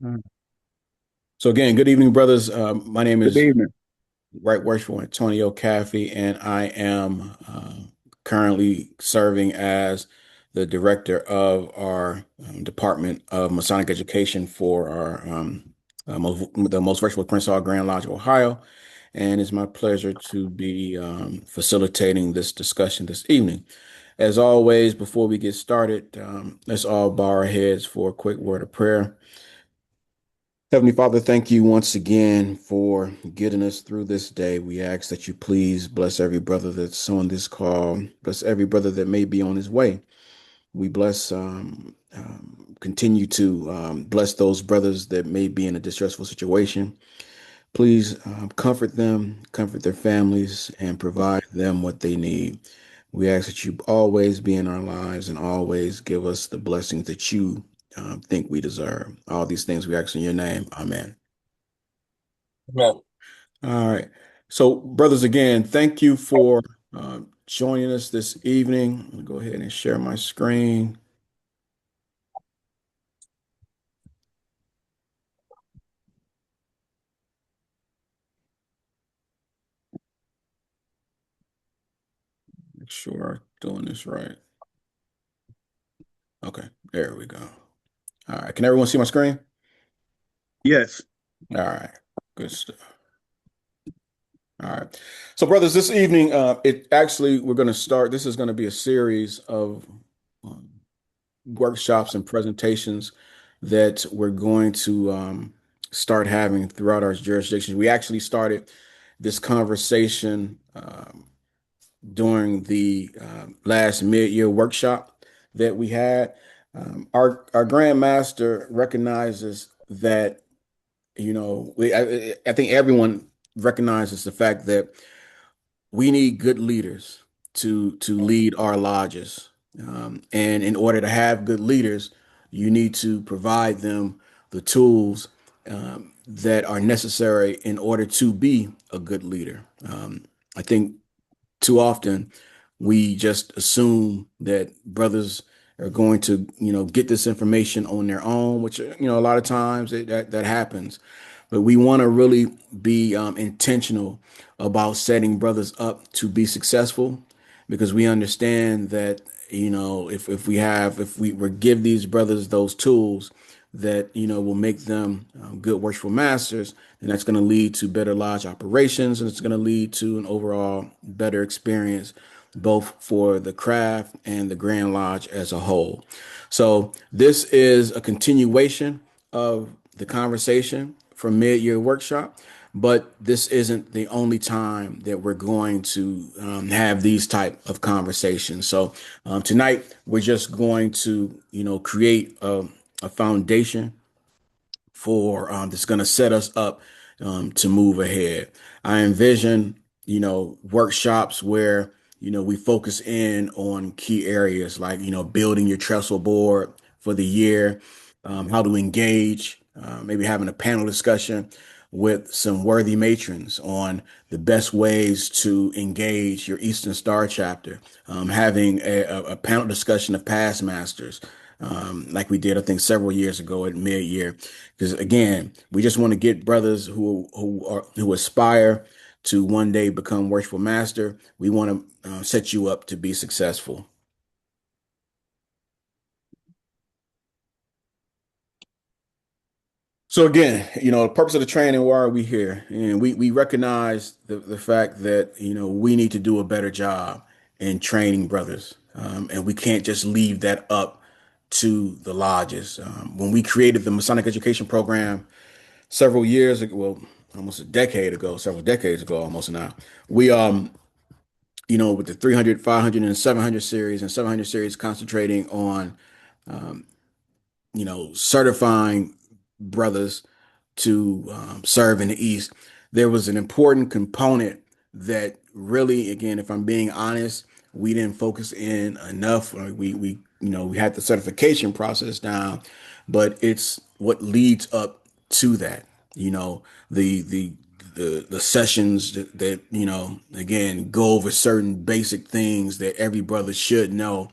Mm. So again, good evening, brothers. My name Good is evening. Right Worshipful Antonio Caffey, and I am currently serving as the director of our Department of Masonic Education for our the most virtual Prince Hall Grand Lodge, Ohio. And it's my pleasure to be facilitating this discussion this evening. As always, before we get started, let's all bow our heads for a quick word of prayer. Heavenly Father, thank you once again for getting us through this day. We ask that you please bless every brother that's on this call, bless every brother that may be on his way. We continue to bless those brothers that may be in a distressful situation. Please comfort them, comfort their families, and provide them what they need. We ask that you always be in our lives and always give us the blessings that you think we deserve. All these things we ask in your name. Amen. Amen. All right. So, brothers, again, thank you for joining us this evening. I'm going to go ahead and share my screen. Make sure I'm doing this right. Okay, there we go. All right. Can everyone see my screen? Yes. All right. Good stuff. All right. So, brothers, this evening, we're going to start. This is going to be a series of um, workshops and presentations that we're going to start having throughout our jurisdictions. We actually started this conversation during the last mid-year workshop that we had. Our Grand Master recognizes that, I think everyone recognizes the fact that we need good leaders to lead our lodges. And in order to have good leaders, you need to provide them the tools that are necessary in order to be a good leader. I think too often we just assume that brothers are going to, get this information on their own, which, a lot of times that happens. But we want to really be intentional about setting brothers up to be successful because we understand that, if we give these brothers those tools that, will make them good worshipful masters, and that's going to lead to better lodge operations, and it's going to lead to an overall better experience, both for the craft and the Grand Lodge as a whole. So this is a continuation of the conversation from mid-year workshop, but this isn't the only time that we're going to have these type of conversations. So tonight we're just going to, create a foundation for that's going to set us up to move ahead. I envision, workshops where, we focus in on key areas like, building your trestle board for the year, how to engage, maybe having a panel discussion with some worthy matrons on the best ways to engage your Eastern Star chapter, having a panel discussion of past masters, like we did, I think, several years ago at mid-year. Because again, we just want to get brothers who aspire to one day become worshipful master. We want to set you up to be successful. So again, the purpose of the training, why are we here? And we recognize the fact that, we need to do a better job in training brothers. And we can't just leave that up to the lodges. When we created the Masonic Education Program several years ago, well, almost a decade ago, several decades ago, almost now, we, with the 300, 500, and 700 series, and 700 series concentrating on, certifying brothers to serve in the East, there was an important component that really, again, if I'm being honest, we didn't focus in enough. We had the certification process down, but it's what leads up to that. You know, the sessions that again go over certain basic things that every brother should know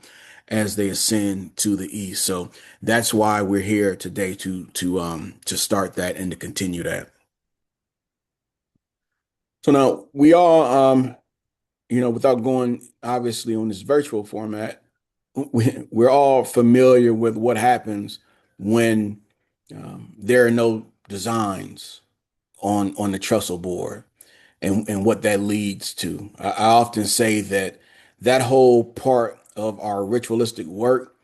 as they ascend to the east. So that's why we're here today to start that and to continue that. So now we all without going obviously on this virtual format, we're all familiar with what happens when there are no designs on the trestle board and what that leads to. I often say that that whole part of our ritualistic work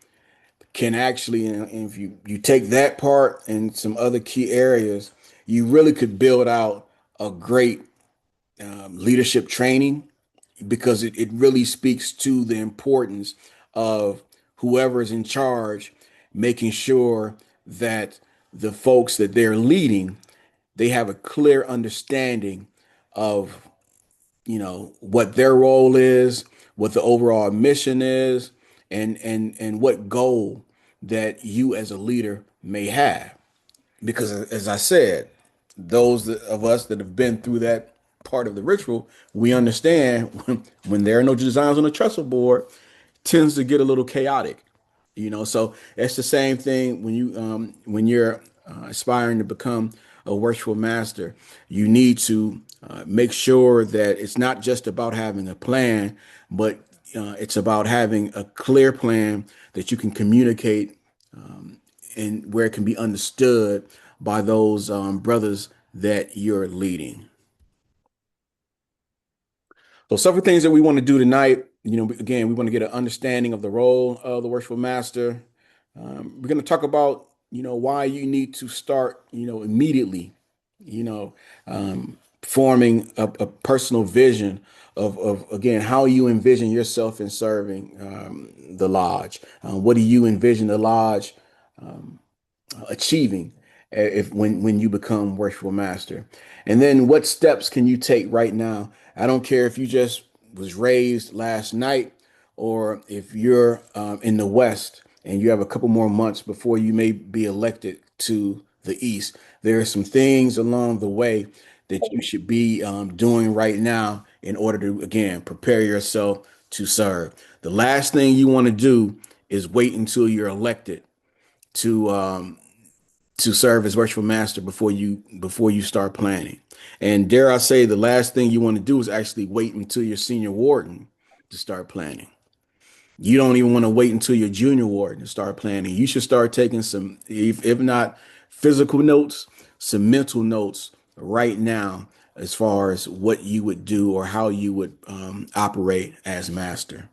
can actually, and if you take that part and some other key areas, you really could build out a great leadership training because it really speaks to the importance of whoever is in charge making sure that the folks that they're leading, they have a clear understanding of what their role is, what the overall mission is, and what goal that you as a leader may have. Because as I said, of us that have been through that part of the ritual, we understand when there are no designs on the trestle board, tends to get a little chaotic. So it's the same thing when you're aspiring to become a worshipful master. You need to make sure that it's not just about having a plan, but it's about having a clear plan that you can communicate and where it can be understood by those brothers that you're leading. So several things that we want to do tonight. Again, we want to get an understanding of the role of the worshipful master. We're going to talk about, why you need to start, immediately, you know, forming a personal vision of, again, how you envision yourself in serving the lodge. What do you envision the lodge achieving if when you become worshipful master? And then what steps can you take right now? I don't care if you just was raised last night or if you're in the West and you have a couple more months before you may be elected to the East. There are some things along the way that you should be doing right now in order to, again, prepare yourself to serve. The last thing you want to do is wait until you're elected to serve as worshipful master before you start planning. And dare I say, the last thing you want to do is actually wait until you're senior warden to start planning. You don't even want to wait until you're junior warden to start planning. You should start taking some, if not physical notes, some mental notes right now as far as what you would do or how you would operate as master.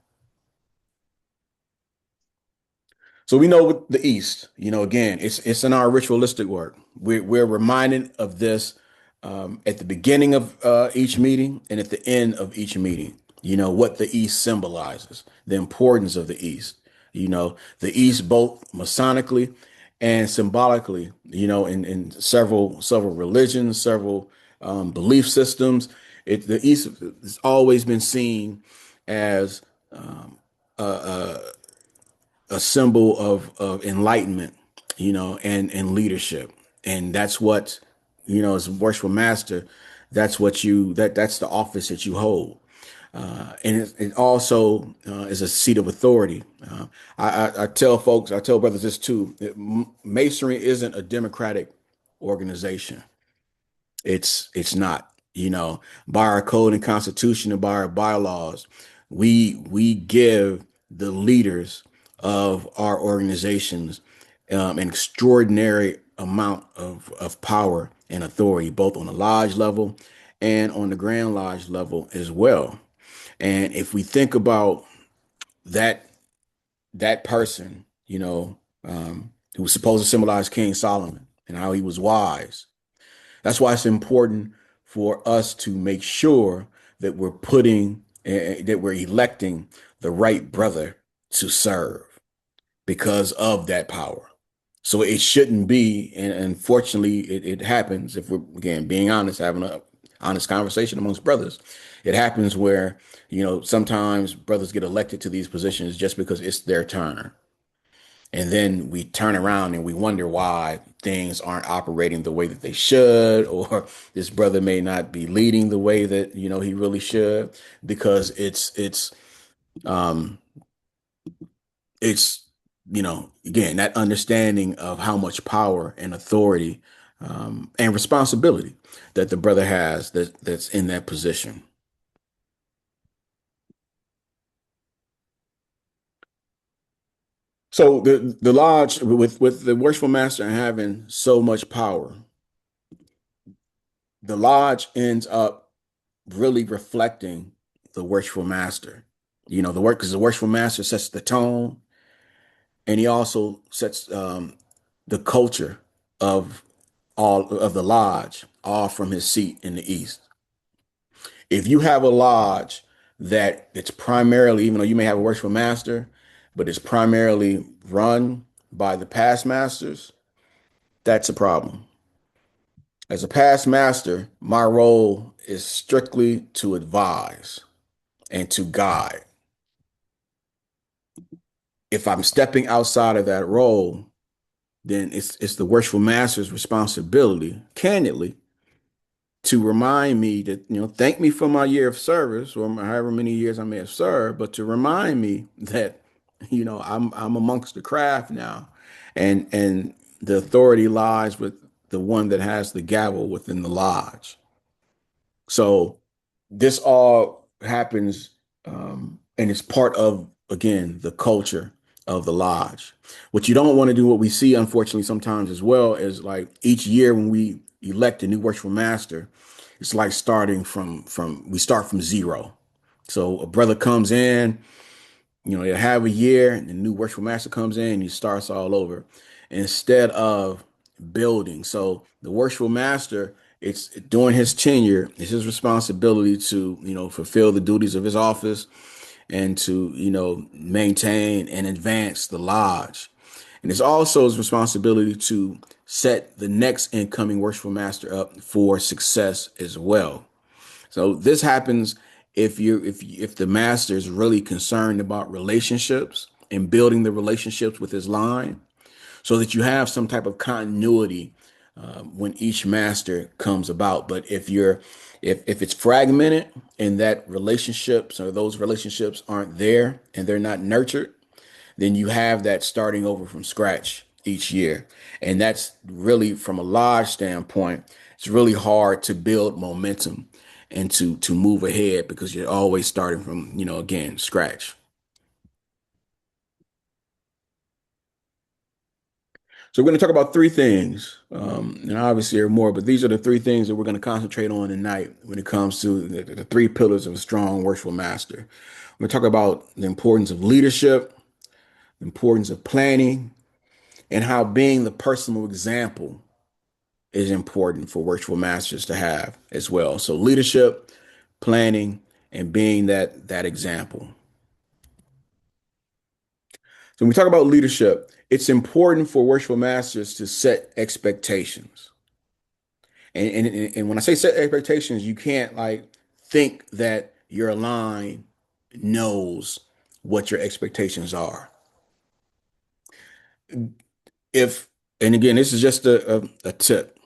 So we know with the East, again, it's in our ritualistic work. We're reminded of this at the beginning of each meeting and at the end of each meeting. What the East symbolizes, the importance of the East. The East both Masonically and symbolically. In several religions, several belief systems. The East has always been seen as a a symbol of enlightenment, and leadership. And that's what, as a worshipful master, that's the office that you hold. And it also is a seat of authority. I tell folks, I tell brothers this too. Masonry isn't a democratic organization. It's not, by our code and constitution and by our bylaws, we give the leaders of our organizations an extraordinary amount of power and authority, both on the lodge level and on the Grand Lodge level as well. And if we think about that that person, who was supposed to symbolize King Solomon and how he was wise, that's why it's important for us to make sure that that we're electing the right brother to serve because of that power. So it shouldn't be, and unfortunately, it happens if we're, again, being honest, having a honest conversation amongst brothers. It happens where, sometimes brothers get elected to these positions just because it's their turn. And then we turn around and we wonder why things aren't operating the way that they should, or this brother may not be leading the way that, he really should, because um, it's, again, that understanding of how much power and authority and responsibility that the brother has that's in that position. So the lodge with the worshipful master having so much power, the lodge ends up really reflecting the worshipful master. The work because the worshipful master sets the tone, and he also sets the culture of all of the lodge, all from his seat in the east. If you have a lodge that it's primarily, even though you may have a worshipful master, but it's primarily run by the past masters, that's a problem. As a past master, my role is strictly to advise and to guide. If I'm stepping outside of that role, then it's the worshipful master's responsibility, candidly, to remind me that, thank me for my year of service or however many years I may have served, but to remind me that, I'm amongst the craft now, and the authority lies with the one that has the gavel within the lodge. So this all happens, and it's part of, again, the culture of the lodge. What you don't want to do, what we see, unfortunately, sometimes as well, is like each year when we elect a new worshipful master, it's like starting from we start from zero. So a brother comes in, you have a year, and the new worshipful master comes in, and he starts all over instead of building. So the worshipful master, it's during his tenure, it's his responsibility to, fulfill the duties of his office and to, maintain and advance the lodge. And it's also his responsibility to set the next incoming worshipful master up for success as well. So this happens if the master is really concerned about relationships and building the relationships with his line, so that you have some type of continuity when each master comes about. But if it's fragmented and that relationships or those relationships aren't there and they're not nurtured, then you have that starting over from scratch each year. And that's really, from a large standpoint, it's really hard to build momentum and to move ahead because you're always starting from, again, scratch. So we're going to talk about three things, and obviously there are more, but these are the three things that we're going to concentrate on tonight when it comes to the three pillars of a strong, worshipful master. We're going to talk about the importance of leadership, the importance of planning, and how being the personal example is important for worshipful masters to have as well. So leadership, planning, and being that example. So when we talk about leadership, it's important for worshipful masters to set expectations. And when I say set expectations, you can't like think that your line knows what your expectations are. If, and again, this is just a tip,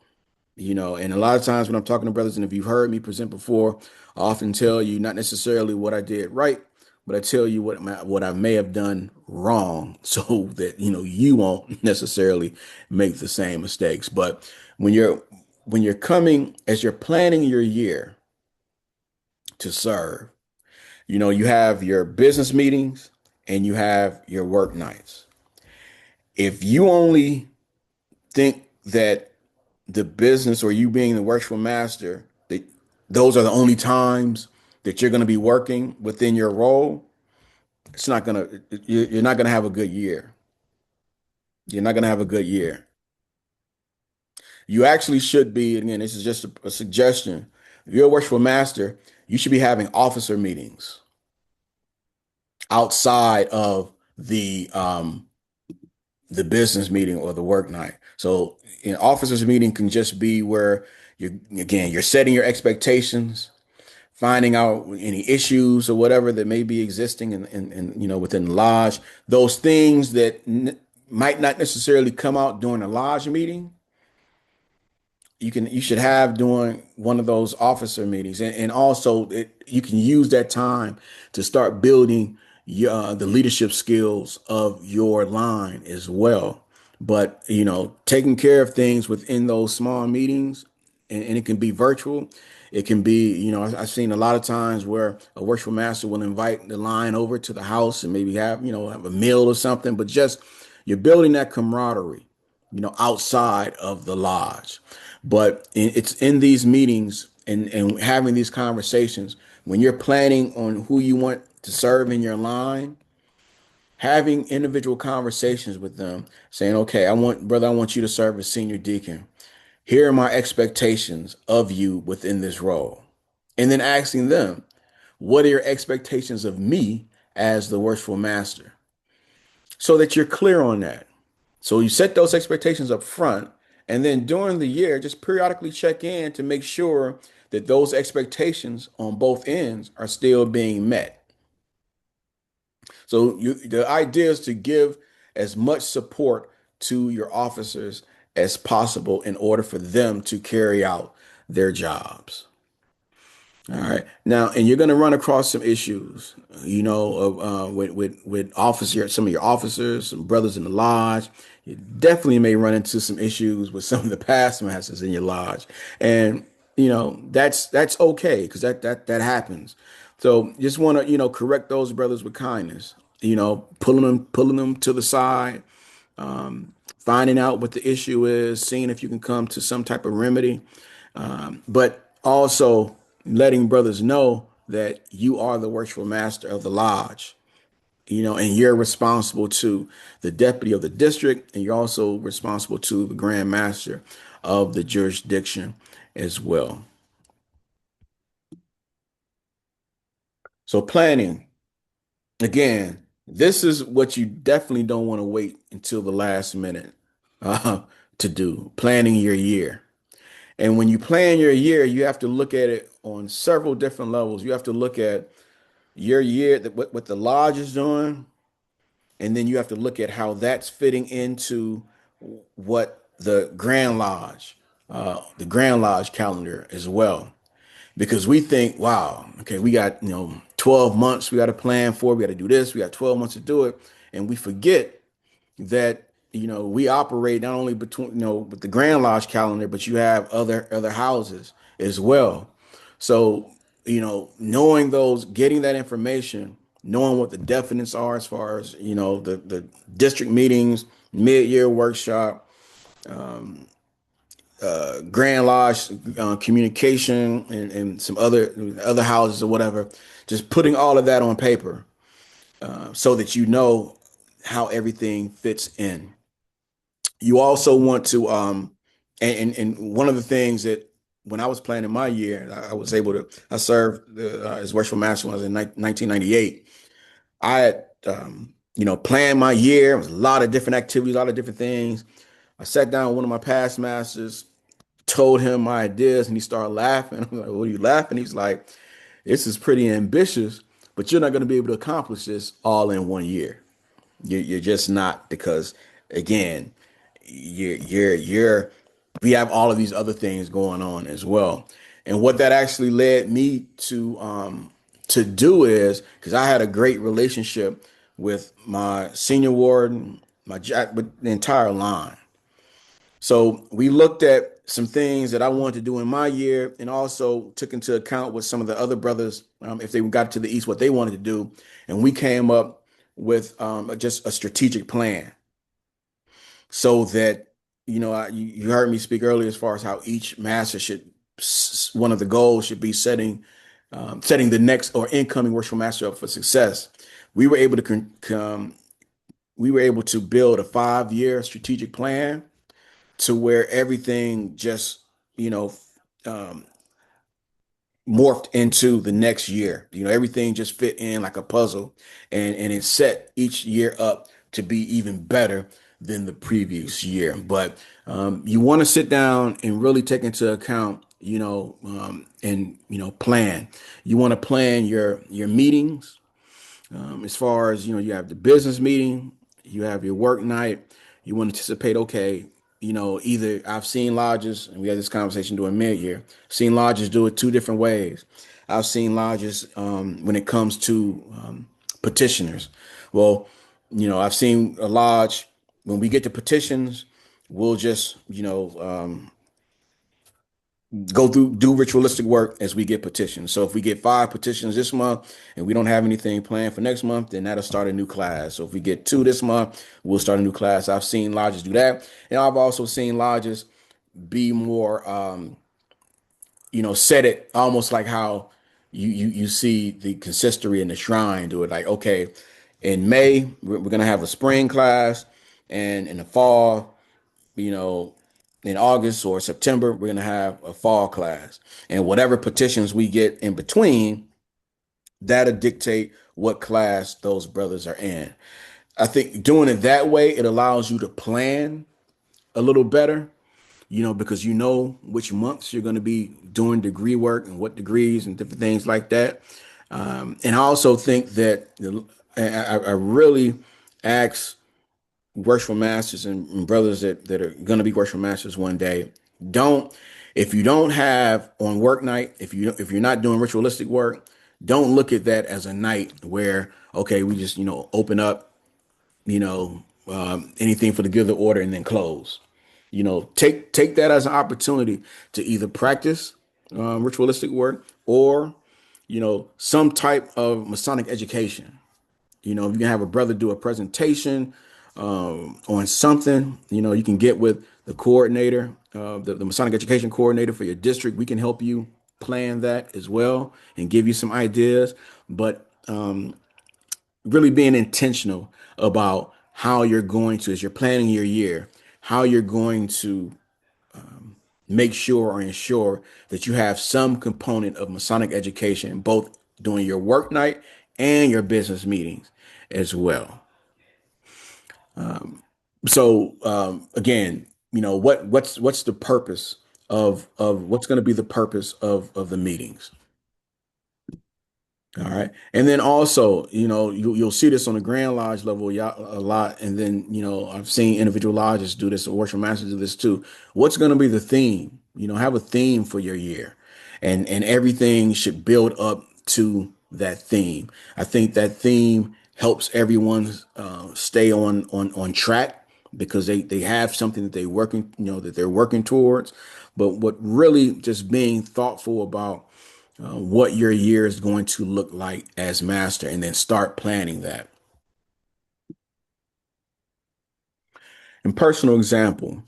and a lot of times when I'm talking to brothers, and if you've heard me present before, I often tell you not necessarily what I did right, but I tell you what I may have done wrong so that, you won't necessarily make the same mistakes. But when you're when you're coming as you're planning your year to serve, you have your business meetings and you have your work nights. If you only think that the business or you being the worshipful master, that those are the only times that you're going to be working within your role, it's not going to, you're not going to have a good year. You're not going to have a good year. You actually should be, again, this is just a suggestion. If you're a worshipful master, you should be having officer meetings outside of the business meeting or the work night. So an officers meeting can just be where you're setting your expectations, finding out any issues or whatever that may be existing within the lodge. Those things that might not necessarily come out during a lodge meeting, you should have during one of those officer meetings, and also you can use that time to start building the leadership skills of your line as well. But taking care of things within those small meetings, and it can be virtual. It can be, I've seen a lot of times where a worshipful master will invite the line over to the house and maybe have a meal or something, but just you're building that camaraderie, outside of the lodge. But it's in these meetings and having these conversations when you're planning on who you want to serve in your line, having individual conversations with them, saying, okay, I want you to serve as senior deacon. Here are my expectations of you within this role. And then asking them, what are your expectations of me as the worshipful master? So that you're clear on that. So you set those expectations up front, and then during the year, just periodically check in to make sure that those expectations on both ends are still being met. So the idea is to give as much support to your officers as possible in order for them to carry out their jobs. All right. Now, and you're going to run across some issues, with some of your officers, some brothers in the lodge. You definitely may run into some issues with some of the past masters in your lodge, and that's okay because that happens. So just want to correct those brothers with kindness. Pulling them to the side, finding out what the issue is, seeing if you can come to some type of remedy, but also letting brothers know that you are the worshipful master of the lodge, and you're responsible to the deputy of the district, and you're also responsible to the grand master of the jurisdiction as well. So planning, again, this is what you definitely don't want to wait until the last minute uh, to do, planning your year. And when you plan your year, you have to look at it on several different levels. You have to look at your year, what the lodge is doing, and then you have to look at how that's fitting into what the Grand Lodge calendar as well. Because we think, wow, okay, we got 12 months, we got to plan for, we got to do this, we got 12 months to do it, and we forget that we operate not only between with the Grand Lodge calendar, but you have other houses as well. So knowing those, getting that information, knowing what the definites are as far as the district meetings, mid-year workshop, Grand Lodge communication, and some other houses or whatever, just putting all of that on paper so that you know how everything fits in. You also want to and one of the things that when I was planning my year, I served as worshipful master when I was in 1998. I had planned my year. It was a lot of different activities, a lot of different things. I sat down with one of my past masters, told him my ideas, and he started laughing. I'm like, "What are you laughing?" He's like, "This is pretty ambitious, but you're not going to be able to accomplish this all in one year. You're just not, because again, you're we have all of these other things going on as well." And what that actually led me to do is, because I had a great relationship with my senior warden, with the entire line. So we looked at some things that I wanted to do in my year, and also took into account with some of the other brothers, if they got to the east, what they wanted to do, and we came up with just a strategic plan so that you heard me speak earlier as far as how each master should, one of the goals should be setting the next or incoming worshipful master up for success. We were able to we were able to build a 5-year strategic plan to where everything just you know um, morphed into the next year. Everything just fit in like a puzzle, and it set each year up to be even better than the previous year. But you want to sit down and really take into account, and plan. You want to plan your meetings, as far as, you have the business meeting, you have your work night. You want to anticipate, okay, either I've seen lodges, and we had this conversation during mid-year, seen lodges do it two different ways. I've seen lodges, when it comes to petitioners. Well, I've seen a lodge when we get to petitions, we'll just, go through do ritualistic work as we get petitions. So if we get 5 petitions this month and we don't have anything planned for next month, then that'll start a new class. So if we get 2 this month, we'll start a new class. I've seen lodges do that, and I've also seen lodges be more, set it almost like how you see the consistory and the shrine do it. Like, okay, in May we're gonna have a spring class, and in the fall, you know, in August or September, we're going to have a fall class. And whatever petitions we get in between, that'll dictate what class those brothers are in. I think doing it that way, it allows you to plan a little better, because you know which months you're going to be doing degree work and what degrees and different things like that. And I also think that I really ask worshipful masters and brothers that are going to be worshipful masters one day, don't if you don't have on work night, if you're not doing ritualistic work, don't look at that as a night where, okay, we just open up, anything for the good of the order and then close. Take that as an opportunity to either practice ritualistic work, or some type of Masonic education. If you can have a brother do a presentation on something, you can get with the coordinator, the Masonic education coordinator for your district. We can help you plan that as well and give you some ideas. But really being intentional about how you're going to, as you're planning your year, how you're going to make sure or ensure that you have some component of Masonic education, both during your work night and your business meetings as well. So again, what's the purpose of what's going to be the purpose of the meetings? All right. And then also, you'll see this on the Grand Lodge level a lot. And then, I've seen individual lodges do this, or worship masters do this too. What's going to be the theme? Have a theme for your year, and everything should build up to that theme. I think that theme helps everyone stay on track, because they have something that they're working towards. But what really just being thoughtful about what your year is going to look like as master, and then start planning that. And personal example,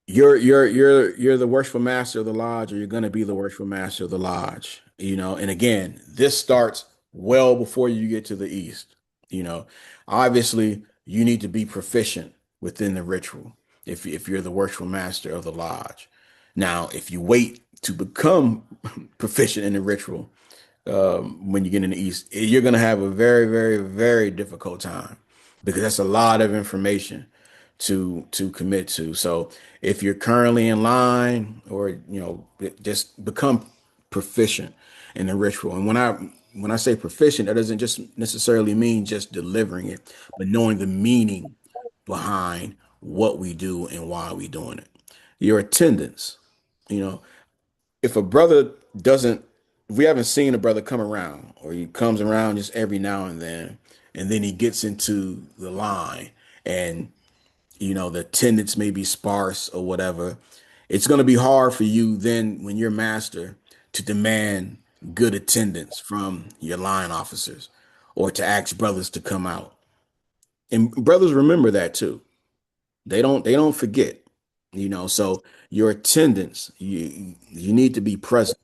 you're the worshipful master of the lodge, or you're going to be the worshipful master of the lodge. And again, this starts well before you get to the east. you know Obviously, you need to be proficient within the ritual if you're the worshipful master of the lodge. Now, if you wait to become proficient in the ritual, when you get in the East, you're going to have a very, very, very difficult time, because that's a lot of information to commit to. So if you're currently in line, or just become proficient in the ritual. And when I say proficient, that doesn't just necessarily mean just delivering it, but knowing the meaning behind what we do and why we doing it. Your attendance, you know, if a brother doesn't, if we haven't seen a brother come around, or he comes around just every now and then he gets into the line, and the attendance may be sparse or whatever, it's going to be hard for you then, when you're master, to demand good attendance from your line officers, or to ask brothers to come out. And brothers remember that too. They don't forget. So your attendance, you need to be present.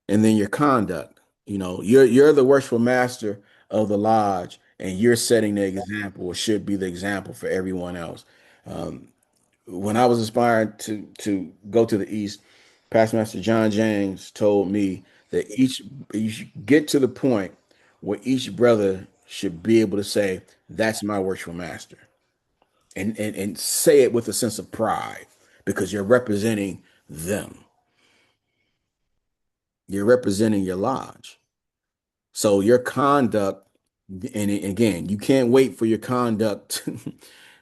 And then your conduct, you're the worshipful master of the lodge, and you're setting the example, or should be the example for everyone else. When I was inspired to go to the East, Past Master John James told me that you should get to the point where each brother should be able to say, "That's my worshipful master," and say it with a sense of pride, because you're representing them. You're representing your lodge. So your conduct, and again, you can't wait for your conduct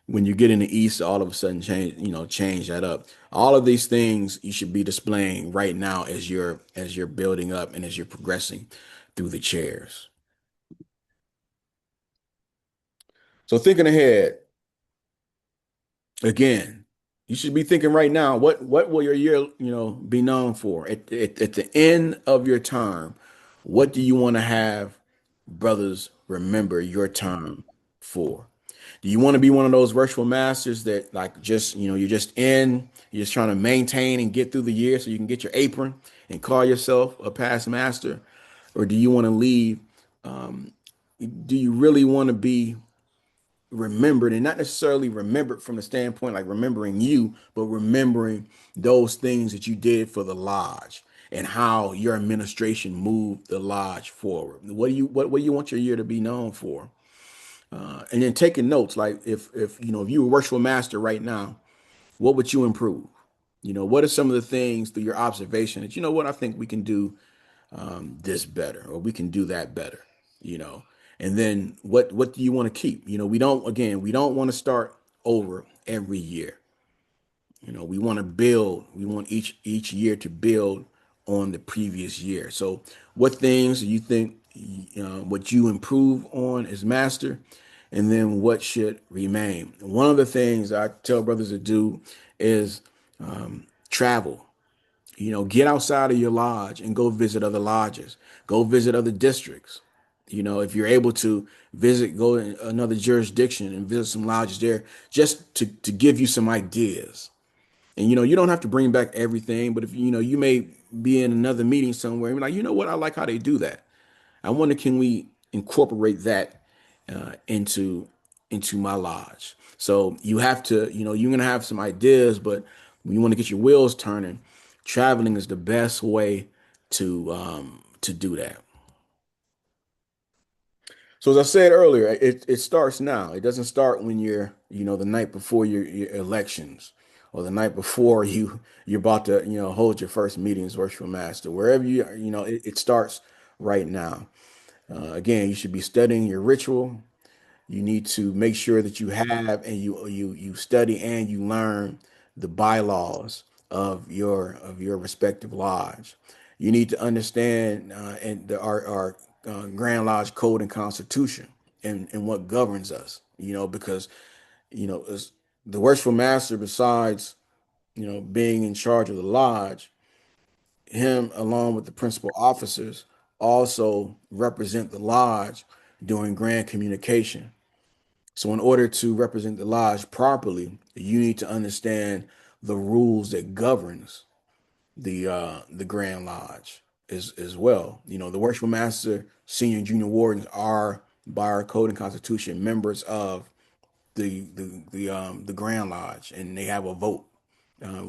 when you get in the East, all of a sudden change that up. All of these things you should be displaying right now, as you're building up and as you're progressing through the chairs. So thinking ahead, again, you should be thinking right now, what will your year, be known for? At the end of your term, what do you want to have brothers remember your term for? Do you want to be one of those virtual masters that like just, you're just trying to maintain and get through the year so you can get your apron and call yourself a past master? Or do you want to leave? Do you really want to be remembered, and not necessarily remembered from the standpoint like remembering you, but remembering those things that you did for the lodge and how your administration moved the lodge forward? What do you want your year to be known for? And then taking notes, like if you were worshipful master right now, what would you improve? What are some of the things through your observation that I think we can do this better, or we can do that better, you know. And then what do you want to keep? We don't want to start over every year. We want to build. We want each year to build on the previous year. So what things do you think what you improve on as master, and then what should remain? One of the things I tell brothers to do is travel. Get outside of your lodge and go visit other lodges. Go visit other districts. If you're able to visit, go in another jurisdiction and visit some lodges there, just to give you some ideas. And you don't have to bring back everything, but if you may be in another meeting somewhere and be like, what, I like how they do that. I wonder, can we incorporate that into my lodge? So you have to, you're gonna have some ideas, but when you want to get your wheels turning, traveling is the best way to do that. So as I said earlier, it starts now. It doesn't start when you're, the night before your elections, or the night before you're about to, hold your first meetings, worshipful master. Wherever you are, it starts right now. Again, you should be studying your ritual. You need to make sure that you have and you study and you learn the bylaws of your respective lodge. You need to understand and our Grand Lodge Code and Constitution, and what governs us. Because as the worshipful master, besides being in charge of the lodge, him along with the principal officers also represent the lodge during grand communication. So in order to represent the lodge properly, you need to understand the rules that governs the Grand Lodge as well. The worshipful master, senior and junior wardens are, by our code and constitution, members of the Grand Lodge, and they have a vote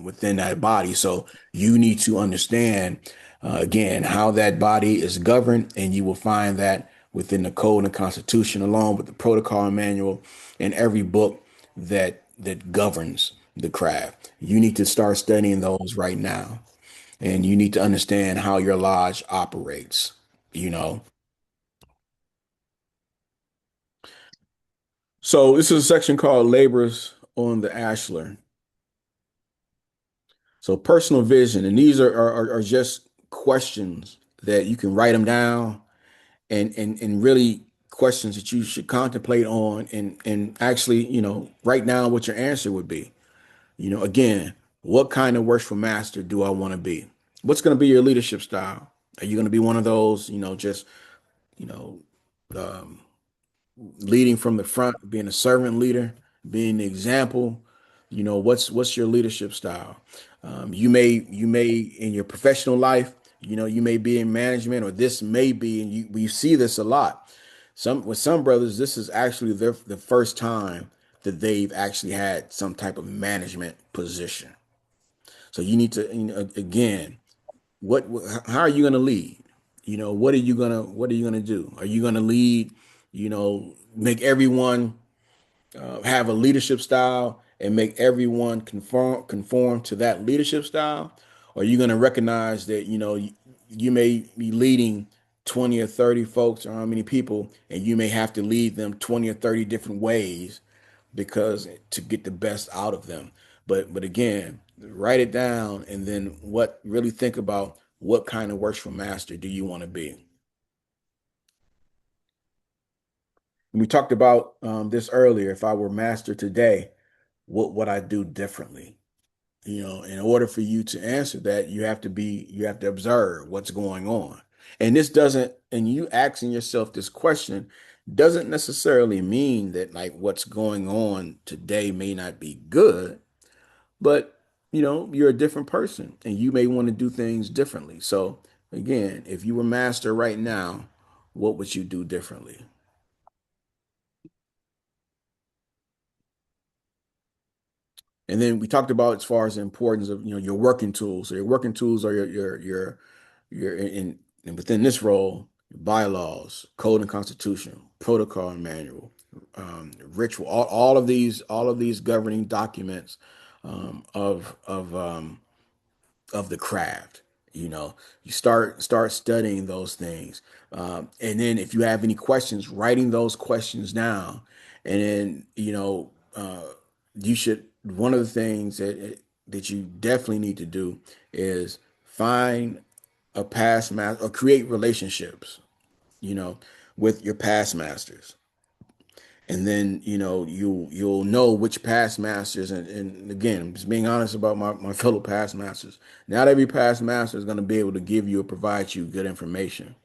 within that body. So you need to understand again how that body is governed, and you will find that within the code and constitution, along with the protocol and manual and every book that governs the craft. You need to start studying those right now, and you need to understand how your lodge operates. You know, so this is a section called Labors on the Ashlar. So personal vision, and these are just questions that you can write them down, and really questions that you should contemplate on, and actually, write down what your answer would be. Again, what kind of worshipful master do I want to be? What's going to be your leadership style? Are you going to be one of those, just, you know, um, leading from the front, being a servant leader, being the example? What's your leadership style? You may in your professional life, you may be in management, or this may be, and we see this a lot. Some brothers, this is actually the first time that they've actually had some type of management position. So you need to, again, what how are you going to lead? What are you going to do? Are you going to lead, make everyone have a leadership style and make everyone conform to that leadership style? Or are you going to recognize that you may be leading 20 or 30 folks, or how many people, and you may have to lead them 20 or 30 different ways because to get the best out of them? But again, write it down, and then really think about what kind of worshipful master do you want to be. We talked about this earlier. If I were master today, what would I do differently? In order for you to answer that, you have to observe what's going on. And this doesn't, and you asking yourself this question doesn't necessarily mean that like what's going on today may not be good, but you're a different person and you may want to do things differently. So again, if you were master right now, what would you do differently? And then we talked about as far as the importance of your working tools. So your working tools are your in within this role, bylaws, code and constitution, protocol and manual, ritual, all of these governing documents of the craft. You start studying those things, and then if you have any questions, writing those questions down, and then you should. One of the things that you definitely need to do is find a past master or create relationships, you know, with your past masters. And then you'll know which past masters, and again, I'm just being honest about my fellow past masters. Not every past master is going to be able to give you or provide you good information.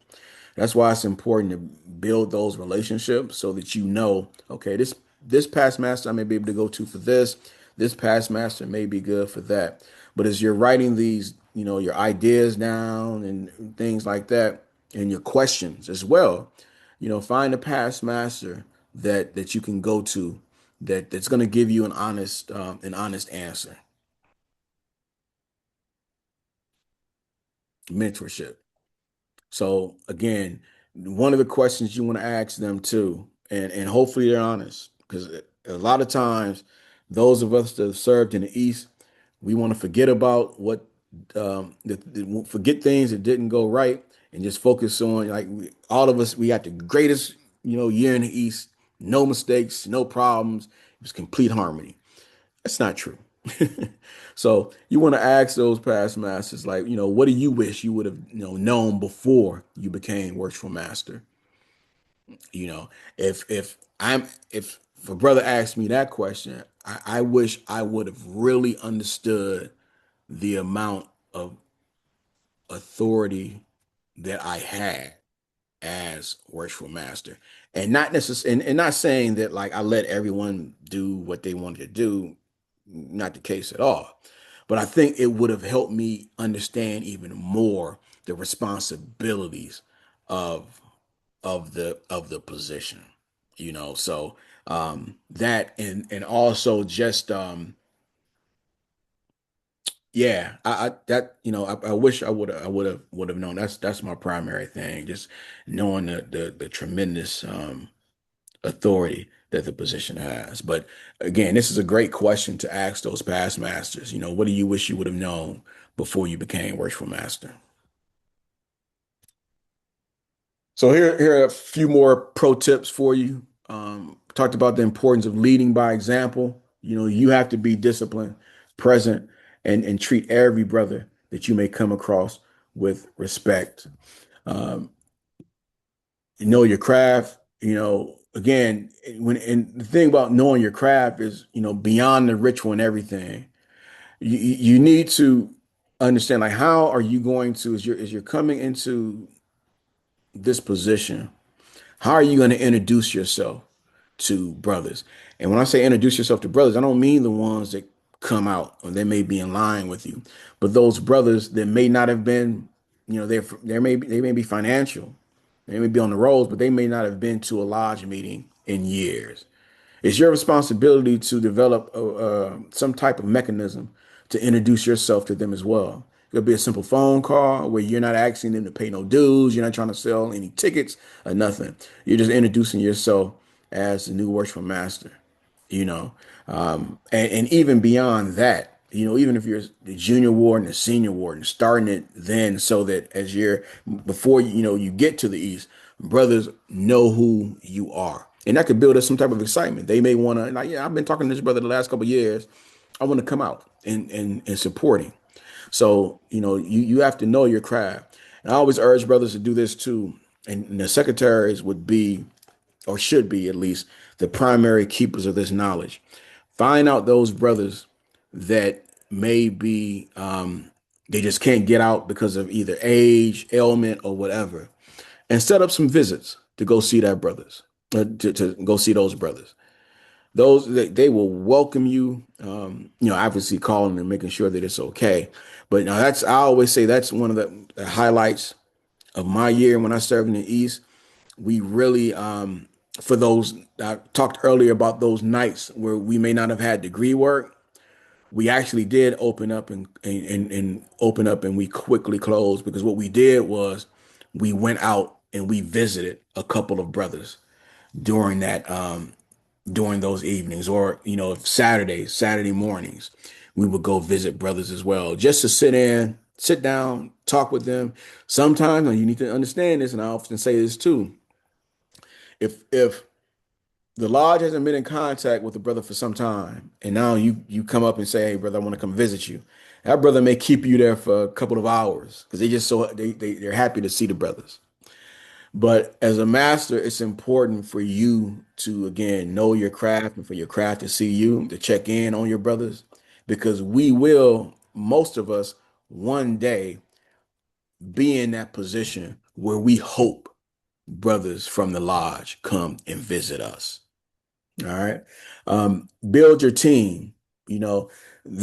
That's why it's important to build those relationships so that okay, this past master I may be able to go to for this. This past master may be good for that. But as you're writing these, your ideas down and things like that, and your questions as well, find a past master that you can go to that's going to give you an honest answer. Mentorship. So again, one of the questions you want to ask them too, and hopefully they're honest, because a lot of times those of us that have served in the East, we want to forget about forget things that didn't go right and just focus on like all of us. We got the greatest year in the East, no mistakes, no problems. It was complete harmony. That's not true. So you want to ask those past masters, like, what do you wish you would have, known before you became worshipful master? You know, if a brother asked me that question, I wish I would have really understood the amount of authority that I had as worshipful master, and not necessarily, and not saying that like I let everyone do what they wanted to do. Not the case at all. But I think it would have helped me understand even more the responsibilities of of the position. So that and also just yeah, I that I wish I would have known. That's my primary thing. Just knowing the tremendous authority that the position has. But again, this is a great question to ask those past masters. What do you wish you would have known before you became worshipful master? So here are a few more pro tips for you. Talked about the importance of leading by example. You have to be disciplined, present, and treat every brother that you may come across with respect. Um, your craft. Again, and the thing about knowing your craft is, beyond the ritual and everything. You need to understand like how are you going to as you're coming into this position, how are you going to introduce yourself to brothers? And when I say introduce yourself to brothers, I don't mean the ones that come out or they may be in line with you, but those brothers that may not have been, they may be financial, they may be on the roads, but they may not have been to a lodge meeting in years. It's your responsibility to develop some type of mechanism to introduce yourself to them as well. It could be a simple phone call where you're not asking them to pay no dues. You're not trying to sell any tickets or nothing. You're just introducing yourself as the new worshipful master, you know. And even beyond that, even if you're the junior warden, the senior warden, starting it then so that as you're before you get to the East, brothers know who you are. And that could build up some type of excitement. They may want to, like, yeah, I've been talking to this brother the last couple of years. I want to come out and support him. So, you have to know your craft. And I always urge brothers to do this too. And the secretaries would be or should be at least, the primary keepers of this knowledge. Find out those brothers that may be, they just can't get out because of either age, ailment, or whatever, and set up some visits to go see that brothers, to go see those brothers. Those they will welcome you, obviously calling and making sure that it's okay. But now that's, I always say that's one of the highlights of my year when I served in the East. We really, for those, I talked earlier about those nights where we may not have had degree work. We actually did open up and open up, and we quickly closed, because what we did was we went out and we visited a couple of brothers during that, during those evenings, or if Saturday mornings, we would go visit brothers as well, just to sit down, talk with them. Sometimes, and you need to understand this, and I often say this too, if the lodge hasn't been in contact with the brother for some time, and now you come up and say, "Hey, brother, I want to come visit you." That brother may keep you there for a couple of hours because they're happy to see the brothers. But as a master, it's important for you to, again, know your craft, and for your craft to see you, to check in on your brothers, because we will, most of us, one day be in that position where we hope brothers from the lodge come and visit us. All right. Build your team. You know,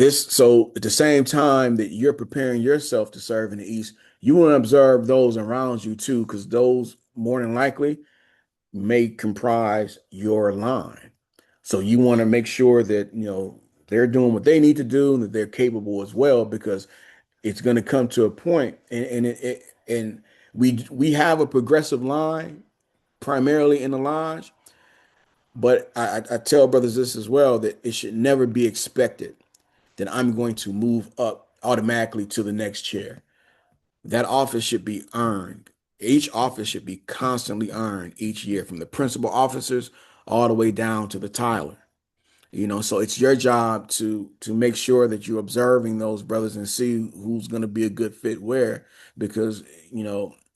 so at the same time that you're preparing yourself to serve in the East, you want to observe those around you too, because those more than likely may comprise your line. So you want to make sure that, they're doing what they need to do and that they're capable as well, because it's going to come to a point, and we have a progressive line primarily in the lodge. But I tell brothers this as well, that it should never be expected that I'm going to move up automatically to the next chair. That office should be earned. Each office should be constantly earned each year, from the principal officers all the way down to the Tyler. So it's your job to make sure that you're observing those brothers and see who's going to be a good fit where, because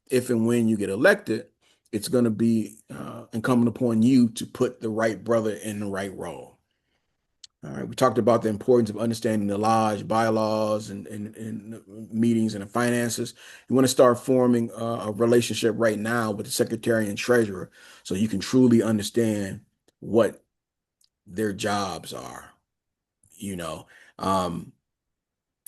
if and when you get elected, it's going to be incumbent upon you to put the right brother in the right role. All right, we talked about the importance of understanding the lodge bylaws and meetings and the finances. You want to start forming a relationship right now with the secretary and treasurer, so you can truly understand what their jobs are. you know. Um,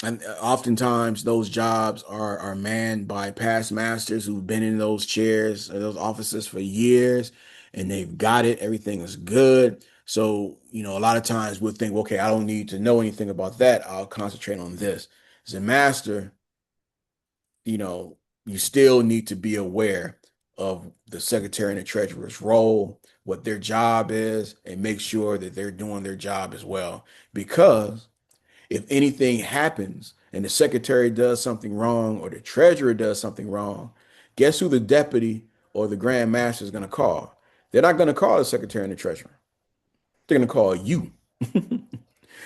and oftentimes those jobs are manned by past masters who've been in those chairs or those offices for years, and they've got it. Everything is good. So, a lot of times we'll think, okay, I don't need to know anything about that. I'll concentrate on this. As a master, you know, you still need to be aware of the secretary and the treasurer's role, what their job is, and make sure that they're doing their job as well. Because if anything happens and the secretary does something wrong or the treasurer does something wrong, guess who the deputy or the grand master is going to call? They're not going to call the secretary and the treasurer. They're going to call you.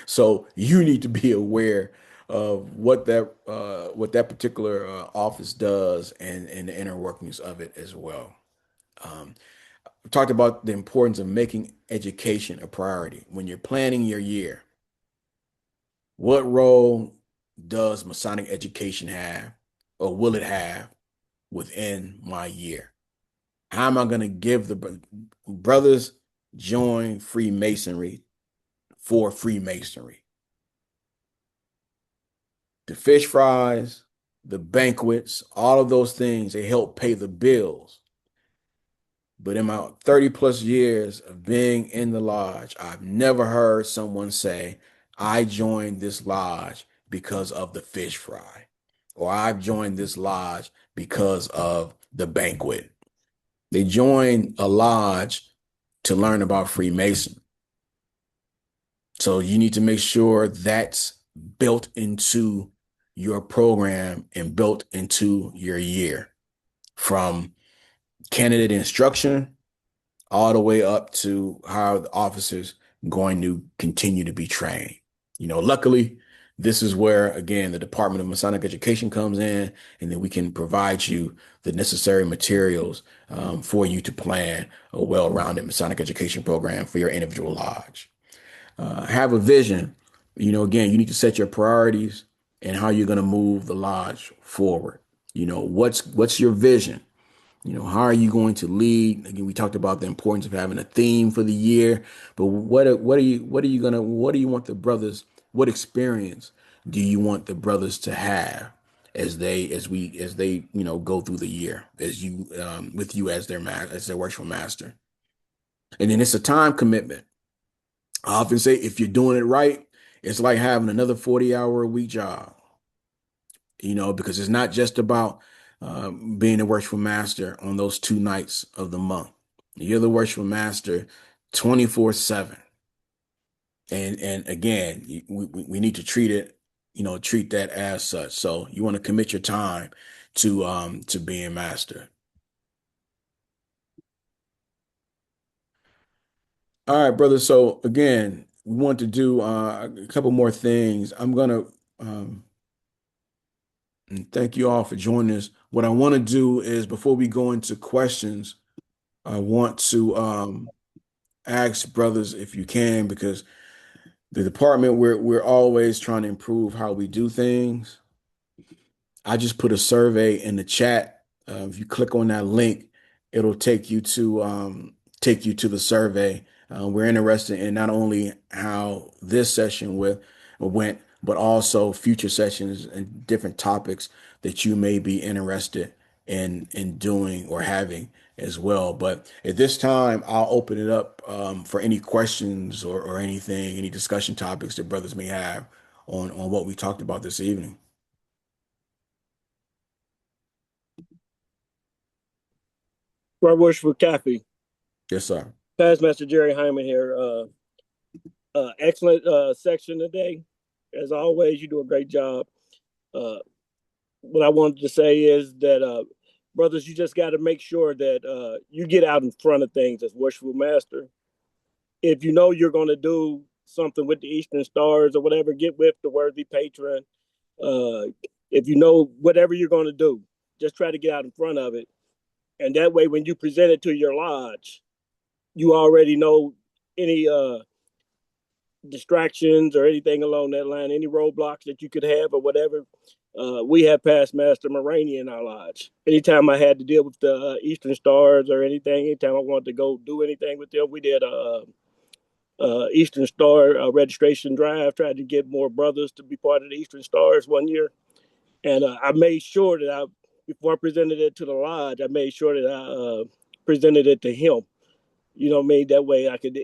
So you need to be aware of what that particular office does, and the inner workings of it as well. Um, we talked about the importance of making education a priority when you're planning your year. What role does Masonic education have, or will it have, within my year? How am I going to give the brothers join Freemasonry for Freemasonry? The fish fries, the banquets, all of those things, they help pay the bills. But in my 30 plus years of being in the lodge, I've never heard someone say, I joined this lodge because of the fish fry, or I've joined this lodge because of the banquet. They join a lodge to learn about Freemason. So you need to make sure that's built into your program and built into your year, from candidate instruction all the way up to how the officers going to continue to be trained. Luckily, This is where, again, the Department of Masonic Education comes in, and then we can provide you the necessary materials for you to plan a well-rounded Masonic education program for your individual lodge. Have a vision. Again, you need to set your priorities and how you're going to move the lodge forward. What's your vision? How are you going to lead? Again, we talked about the importance of having a theme for the year, but what do you want the brothers, what experience do you want the brothers to have as they go through the year as you with you as their worshipful master? And then it's a time commitment. I often say if you're doing it right, it's like having another 40-hour a week job, because it's not just about being a worshipful master on those 2 nights of the month. You're the worshipful master 24/7. And again, we need to treat that as such. So you want to commit your time to being master. All right, brother. So again, we want to do a couple more things. I'm gonna and thank you all for joining us. What I want to do is before we go into questions, I want to ask brothers if you can, because the department we're always trying to improve how we do things. I just put a survey in the chat. If you click on that link, it'll take you to the survey. We're interested in not only how this session went, but also future sessions and different topics that you may be interested in doing or having as well. But at this time, I'll open it up for any questions or anything, any discussion topics that brothers may have on what we talked about this evening. Right, Worshipful Cafe. Yes, sir. Past Master Jerry Hyman here. Excellent section today. As always, you do a great job. Uh, what I wanted to say is that, brothers, you just got to make sure that you get out in front of things as Worshipful Master. If you know you're going to do something with the Eastern Stars or whatever, get with the worthy patron. Uh, if you know whatever you're going to do, just try to get out in front of it. And that way, when you present it to your lodge, you already know any distractions or anything along that line, any roadblocks that you could have or whatever. We have past Master Morani in our lodge. Anytime I had to deal with the Eastern Stars or anything, anytime I wanted to go do anything with them, we did a Eastern Star registration drive, tried to get more brothers to be part of the Eastern Stars one year. And I made sure that before I presented it to the lodge, I made sure that I presented it to him. You know what I mean? That way I could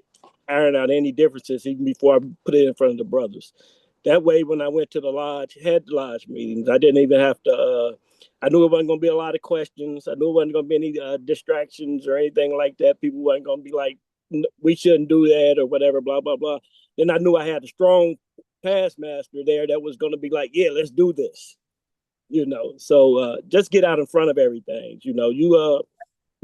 iron out any differences even before I put it in front of the brothers. That way, when I went to the lodge, had the lodge meetings, I didn't even have to. I knew it wasn't going to be a lot of questions. I knew it wasn't going to be any distractions or anything like that. People weren't going to be like, "We shouldn't do that" or whatever. Blah blah blah. Then I knew I had a strong past master there that was going to be like, "Yeah, let's do this." So just get out in front of everything. You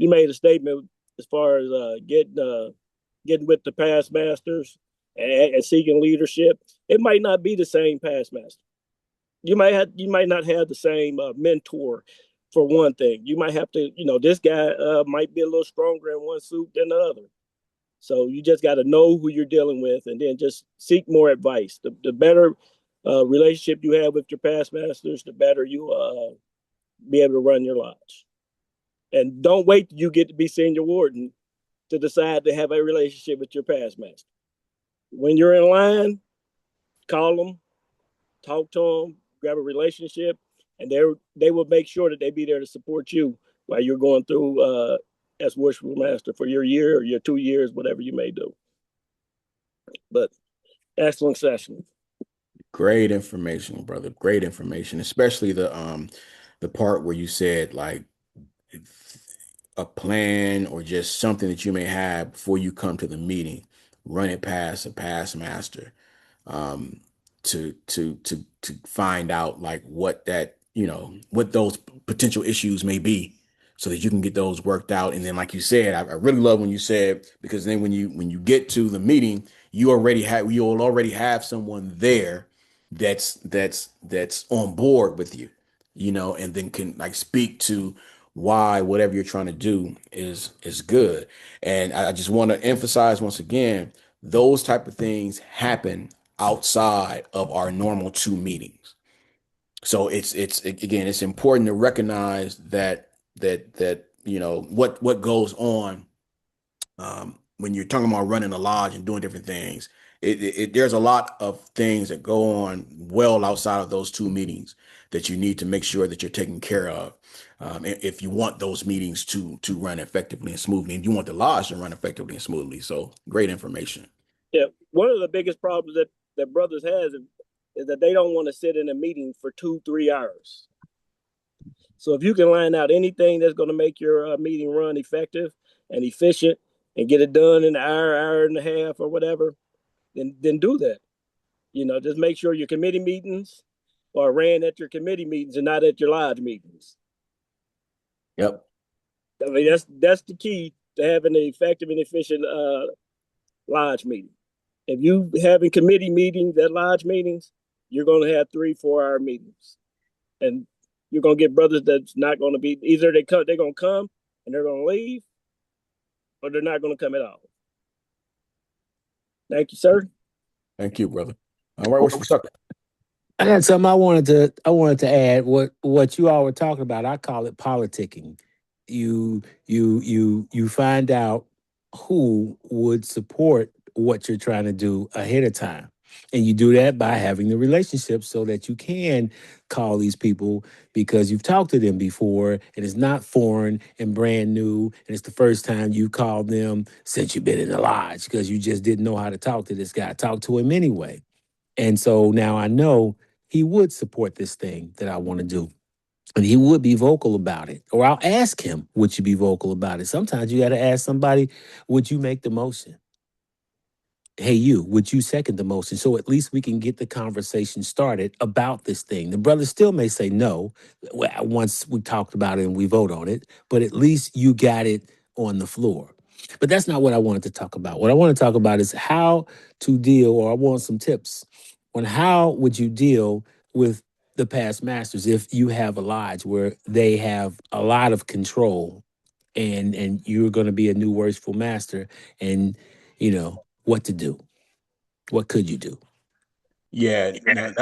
made a statement as far as getting with the past masters and seeking leadership. It might not be the same past master. You might not have the same mentor. For one thing, you might have to. This guy might be a little stronger in one suit than the other. So you just got to know who you're dealing with, and then just seek more advice. The better relationship you have with your past masters, the better you be able to run your lodge. And don't wait till you get to be senior warden to decide to have a relationship with your past master. When you're in line, call them, talk to them, grab a relationship, and they will make sure that they be there to support you while you're going through as worshipful master for your year or your 2 years, whatever you may do. But excellent session. Great information, brother. Great information, especially the part where you said like a plan or just something that you may have before you come to the meeting, run it past a past master, um, to find out like what those potential issues may be, so that you can get those worked out. And then, like you said, I really love when you said, because then when you get to the meeting, you will already have someone there that's on board with you, and then can like speak to why whatever you're trying to do is good. And I just want to emphasize once again, those type of things happen outside of our normal two meetings. So it's again, it's important to recognize that what goes on when you're talking about running a lodge and doing different things. There's a lot of things that go on well outside of those two meetings that you need to make sure that you're taking care of, if you want those meetings to run effectively and smoothly, and you want the lodge to run effectively and smoothly. So great information. Yeah, one of the biggest problems that brothers has is that they don't want to sit in a meeting for 2-3 hours. So if you can line out anything that's going to make your meeting run effective and efficient and get it done in an hour, hour and a half, or whatever, then do that. Just make sure your committee meetings are ran at your committee meetings and not at your lodge meetings. Yep. I mean, that's the key to having an effective and efficient lodge meeting. If you having committee meetings at lodge meetings, you're going to have 3-4 hour meetings, and you're going to get brothers that's not going to be either they're going to come and they're going to leave, or they're not going to come at all. Thank you, sir. Thank you, brother. All right, what's up? I got something I wanted to add. What you all were talking about, I call it politicking. You find out who would support what you're trying to do ahead of time. And you do that by having the relationship so that you can call these people because you've talked to them before and it's not foreign and brand new. And it's the first time you called them since you've been in the lodge because you just didn't know how to talk to this guy. Talk to him anyway. And so now I know he would support this thing that I want to do. And he would be vocal about it. Or I'll ask him, would you be vocal about it? Sometimes you got to ask somebody, would you make the motion? Hey, you, would you second the motion? So at least we can get the conversation started about this thing. The brother still may say no once we talked about it and we vote on it, but at least you got it on the floor. But that's not what I wanted to talk about. What I want to talk about is how to deal, or I want some tips on how would you deal with the past masters if you have a lodge where they have a lot of control and you're going to be a new worshipful master and what to do. What could you do? Yeah, no,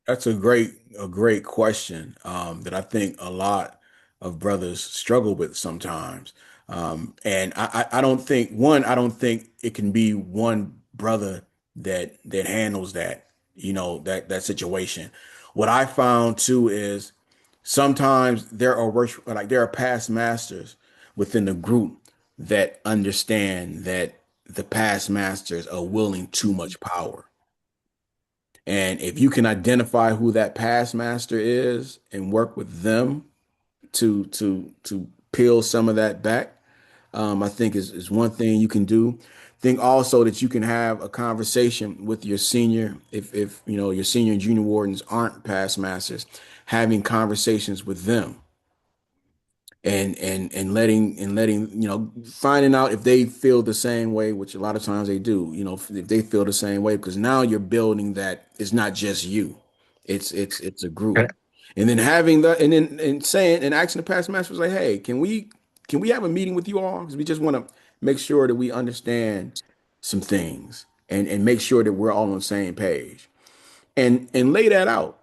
that's a great question, that I think a lot of brothers struggle with sometimes. And I don't think it can be one brother that handles that, that situation. What I found too is sometimes there are past masters within the group that understand that the past masters are willing too much power. And if you can identify who that past master is and work with them to peel some of that back, I think is one thing you can do. Think also that you can have a conversation with your senior, if your senior and junior wardens aren't past masters, having conversations with them and letting finding out if they feel the same way, which a lot of times they do, if they feel the same way, because now you're building that it's not just you, it's a group. And then having the and saying and asking the past masters like, hey, can we have a meeting with you all, because we just want to make sure that we understand some things and make sure that we're all on the same page and lay that out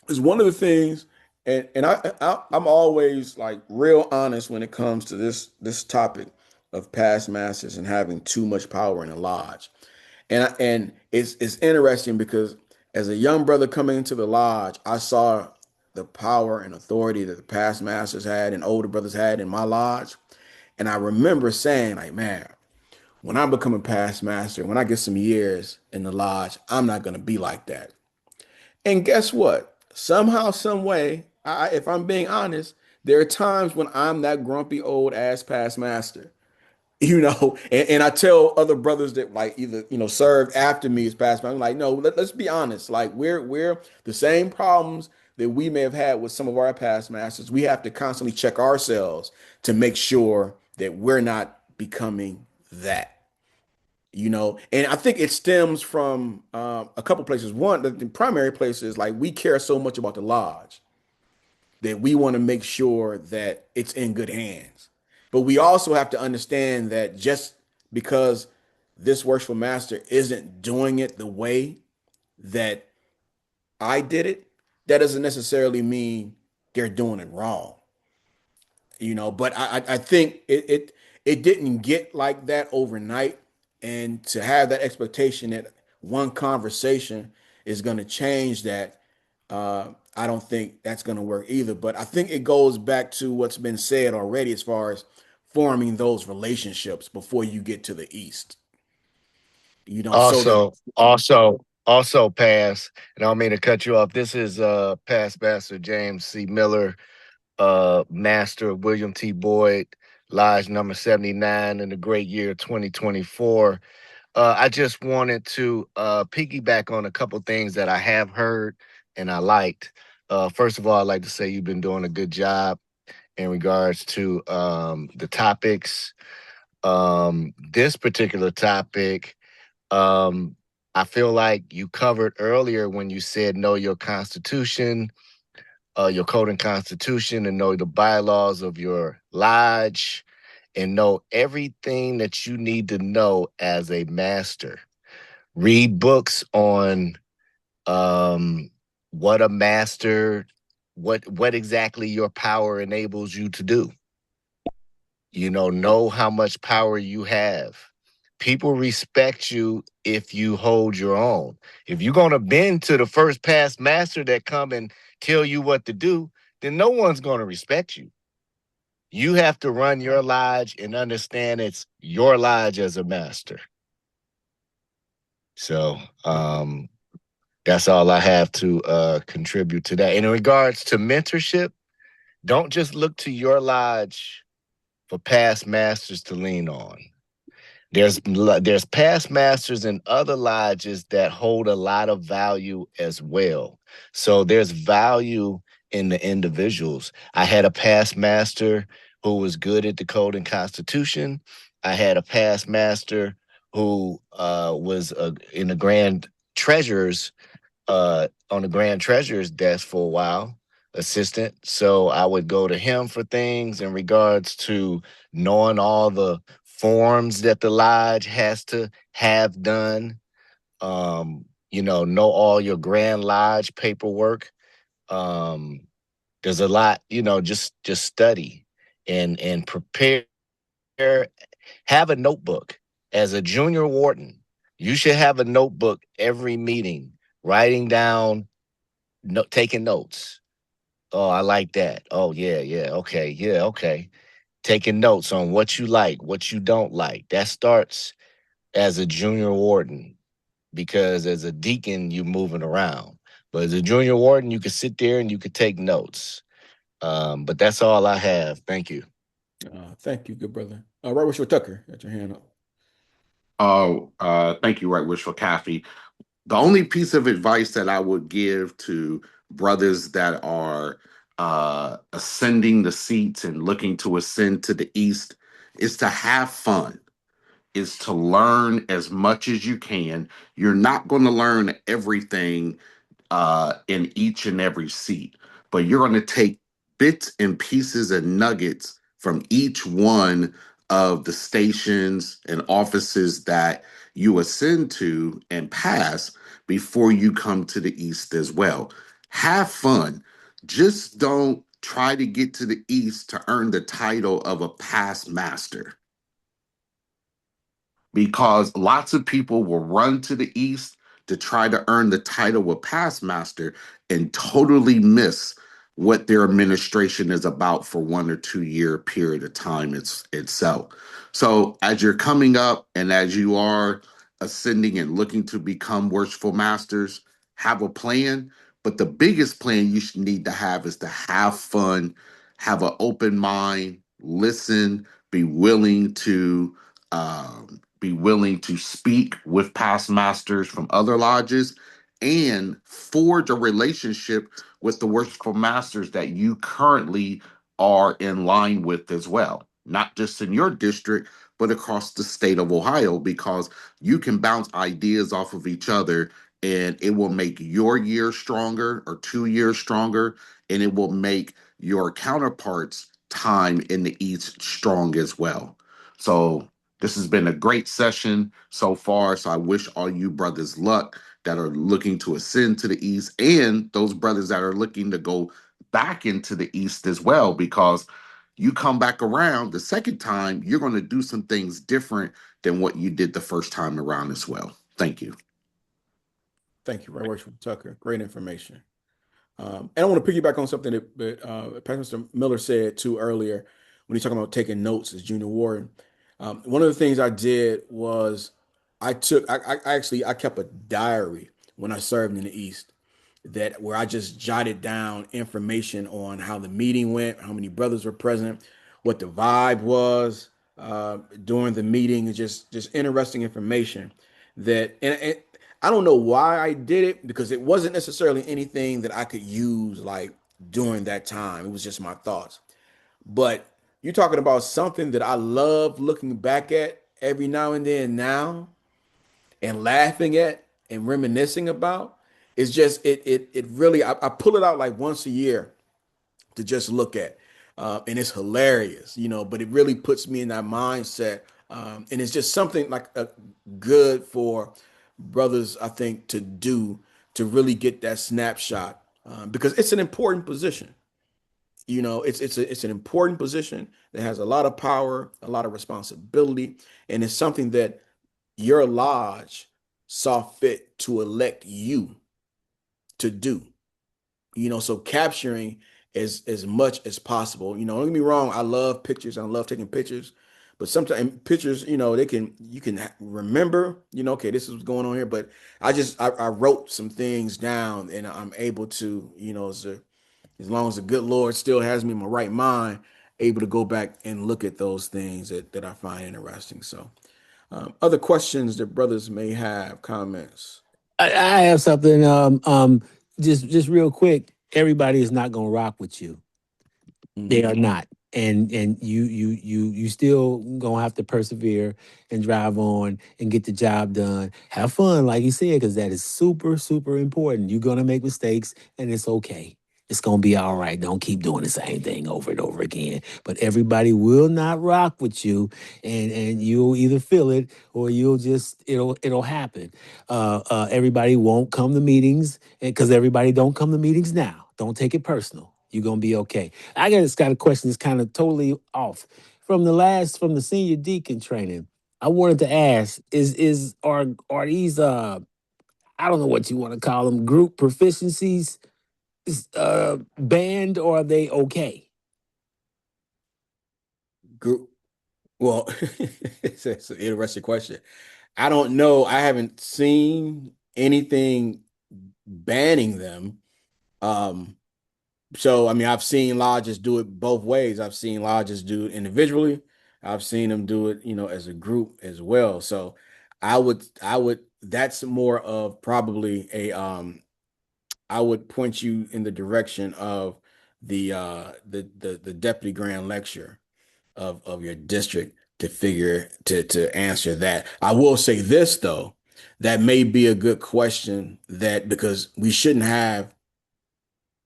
is one of the things. And I'm always like real honest when it comes to this topic of past masters and having too much power in a lodge. And it's interesting because as a young brother coming into the lodge, I saw the power and authority that the past masters had and older brothers had in my lodge. And I remember saying, like, man, when I become a past master, when I get some years in the lodge, I'm not gonna be like that. And guess what? Somehow, some way, if I'm being honest, there are times when I'm that grumpy old ass past master, and I tell other brothers that like either served after me as past master. I'm like, no, let's be honest. Like we're the same problems that we may have had with some of our past masters. We have to constantly check ourselves to make sure that we're not becoming that. And I think it stems from a couple places. One, the primary place is like we care so much about the lodge that we want to make sure that it's in good hands. But we also have to understand that just because this worshipful master isn't doing it the way that I did it, that doesn't necessarily mean they're doing it wrong. But I think it didn't get like that overnight, and to have that expectation that one conversation is going to change that, I don't think that's going to work either. But I think it goes back to what's been said already as far as forming those relationships before you get to the east. So that Also, pass. And I don't mean to cut you off. This is past Master James C. Miller, Master of William T. Boyd, Lodge number 79 in the great year 2024. I just wanted to piggyback on a couple things that I have heard and I liked. First of all, I'd like to say you've been doing a good job in regards to the topics. This particular topic, I feel like you covered earlier when you said know your constitution, your code and constitution, and know the bylaws of your lodge, and know everything that you need to know as a master. Read books on um, what a master, what exactly your power enables you to do. Know how much power you have. People respect you if you hold your own. If you're going to bend to the first past master that come and tell you what to do, then no one's going to respect you. You have to run your lodge and understand it's your lodge as a master. So that's all I have to contribute to that. And in regards to mentorship, don't just look to your lodge for past masters to lean on. There's past masters in other lodges that hold a lot of value as well. So there's value in the individuals. I had a past master who was good at the code and constitution. I had a past master who was in the grand treasurer's on the grand treasurer's desk for a while, assistant. So I would go to him for things in regards to knowing all the forms that the lodge has to have done. Know all your grand lodge paperwork. Um, there's a lot, just study and prepare. Have a notebook. As a junior warden, you should have a notebook every meeting, writing down, taking notes. Oh, I like that. Oh, yeah, okay, yeah, okay. Taking notes on what you like, what you don't like. That starts as a junior warden because as a deacon, you're moving around. But as a junior warden, you could sit there and you could take notes. But that's all I have. Thank you. Thank you, good brother. Right, what's your Tucker? Got your hand up. Oh, thank you, Right Wishful Kathy. The only piece of advice that I would give to brothers that are ascending the seats and looking to ascend to the east is to have fun, is to learn as much as you can. You're not going to learn everything in each and every seat, but you're going to take bits and pieces and nuggets from each one of the stations and offices that you ascend to and pass before you come to the east as well. Have fun. Just don't try to get to the east to earn the title of a past master, because lots of people will run to the east to try to earn the title of past master and totally miss what their administration is about for 1 or 2 year period of time itself. So as you're coming up and as you are ascending and looking to become worshipful masters, have a plan. But the biggest plan you should need to have is to have fun, have an open mind, listen, be willing to speak with past masters from other lodges and forge a relationship with the worshipful masters that you currently are in line with as well. Not just in your district, but across the state of Ohio, because you can bounce ideas off of each other and it will make your year stronger or 2 years stronger, and it will make your counterparts' time in the East strong as well. So this has been a great session so far. So I wish all you brothers luck that are looking to ascend to the East, and those brothers that are looking to go back into the East as well, because you come back around the second time, you're going to do some things different than what you did the first time around as well. Thank you. Thank you, Right Worshipful Tucker. Great information. And I want to piggyback on something that Pastor Miller said too earlier when he's talking about taking notes as junior warden. One of the things I did was I kept a diary when I served in the East, that where I just jotted down information on how the meeting went, how many brothers were present, what the vibe was during the meeting, just interesting information that and I don't know why I did it, because it wasn't necessarily anything that I could use like during that time. It was just my thoughts. But you're talking about something that I love looking back at every now and then now and laughing at and reminiscing about. It's just it really I pull it out like once a year to just look at. And it's hilarious, but it really puts me in that mindset. And it's just something like good for brothers, I think, to do to really get that snapshot, because it's an important position. It's an important position that has a lot of power, a lot of responsibility, and it's something that your lodge saw fit to elect you to do. So capturing as much as possible. Don't get me wrong, I love pictures, I love taking pictures, but sometimes pictures, you can remember, okay, this is what's going on here. But I wrote some things down, and I'm able to, as long as the good Lord still has me in my right mind, able to go back and look at those things that I find interesting. So other questions that brothers may have, comments. I have something. Just real quick. Everybody is not gonna rock with you. They Mhm. are not. And you still gonna have to persevere and drive on and get the job done. Have fun, like you said, because that is super, super important. You're gonna make mistakes and it's okay. It's gonna be all right. Don't keep doing the same thing over and over again. But everybody will not rock with you, and you'll either feel it or it'll happen. Everybody won't come to meetings because everybody don't come to meetings now. Don't take it personal. You're gonna be okay. Just got a question that's kind of totally off. From the senior deacon training, I wanted to ask, are these I don't know what you want to call them, group proficiencies banned, or are they okay? Group. Well, it's an interesting question. I don't know. I haven't seen anything banning them. Um, so I mean, I've seen lodges do it both ways. I've seen lodges do it individually. I've seen them do it, as a group as well. So that's more of probably I would point you in the direction of the deputy grand lecturer of your district to answer that. I will say this though, that may be a good question, that because we shouldn't have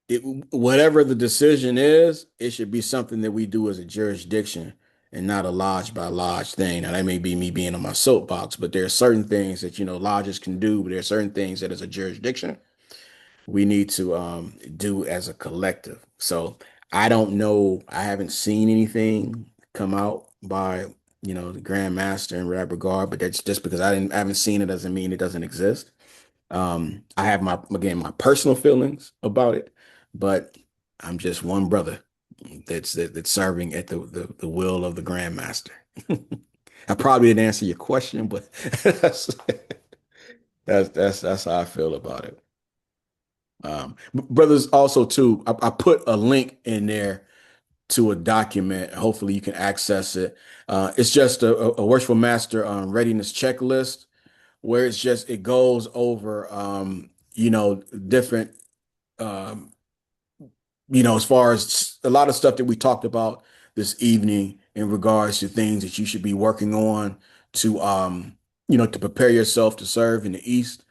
it, whatever the decision is, it should be something that we do as a jurisdiction and not a lodge by lodge thing. Now that may be me being on my soapbox, but there are certain things that lodges can do, but there are certain things that as a jurisdiction we need to do as a collective. So I don't know. I haven't seen anything come out by the Grand Master in that regard, but that's just because I haven't seen it doesn't mean it doesn't exist. I have my personal feelings about it, but I'm just one brother that's serving at the will of the Grand Master. I probably didn't answer your question, but that's that's how I feel about it. Brothers, also too, I put a link in there to a document. Hopefully, you can access it. It's just a Worshipful Master readiness checklist, where it goes over different um, as far as a lot of stuff that we talked about this evening in regards to things that you should be working on to to prepare yourself to serve in the East.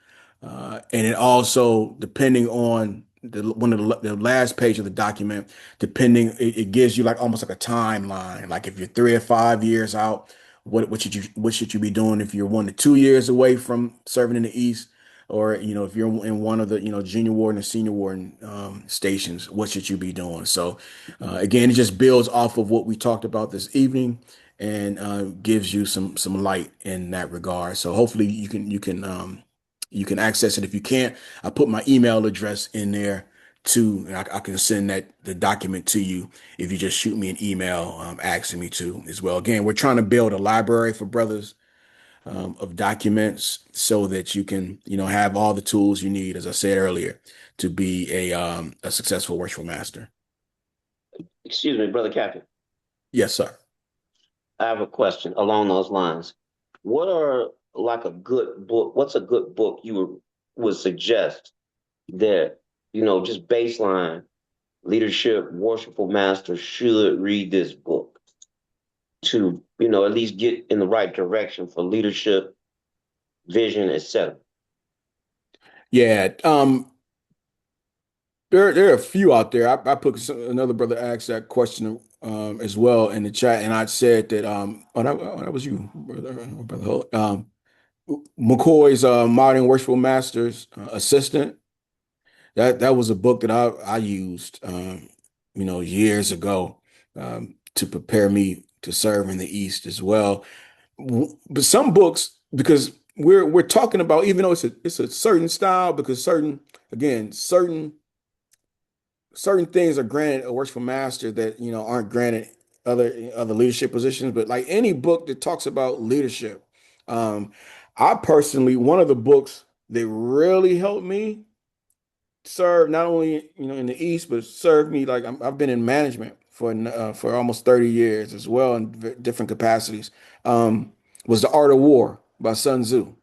And it also, depending on one of the last page of the document, it gives you like almost like a timeline. Like if you're 3 or 5 years out, what should you be doing if you're 1 to 2 years away from serving in the East? Or, if you're in one of the, junior warden or senior warden stations, what should you be doing? So, again, it just builds off of what we talked about this evening and gives you some light in that regard. So hopefully you can access it. If you can't, I put my email address in there too, and I can send the document to you if you just shoot me an email asking me to as well. Again, we're trying to build a library for brothers of documents so that you can, have all the tools you need, as I said earlier, to be a successful worshipful master. Excuse me, Brother Captain. Yes, sir. I have a question along those lines. What are like a good book? What's a good book you would suggest that, just baseline leadership, worshipful master should read this book to, at least get in the right direction for leadership, vision, etc. Yeah. There are a few out there. I put another brother asked that question as well in the chat, and I said that that was you, brother Holt. McCoy's Modern Worshipful Masters Assistant. That was a book that I used years ago to prepare me to serve in the East as well. But some books, because we're talking about, even though it's a certain style, because certain things are granted a worshipful master that aren't granted other leadership positions. But like any book that talks about leadership, I personally, one of the books that really helped me serve not only in the East, but served me like I've been in management for almost 30 years as well in different capacities. Was The Art of War by Sun Tzu.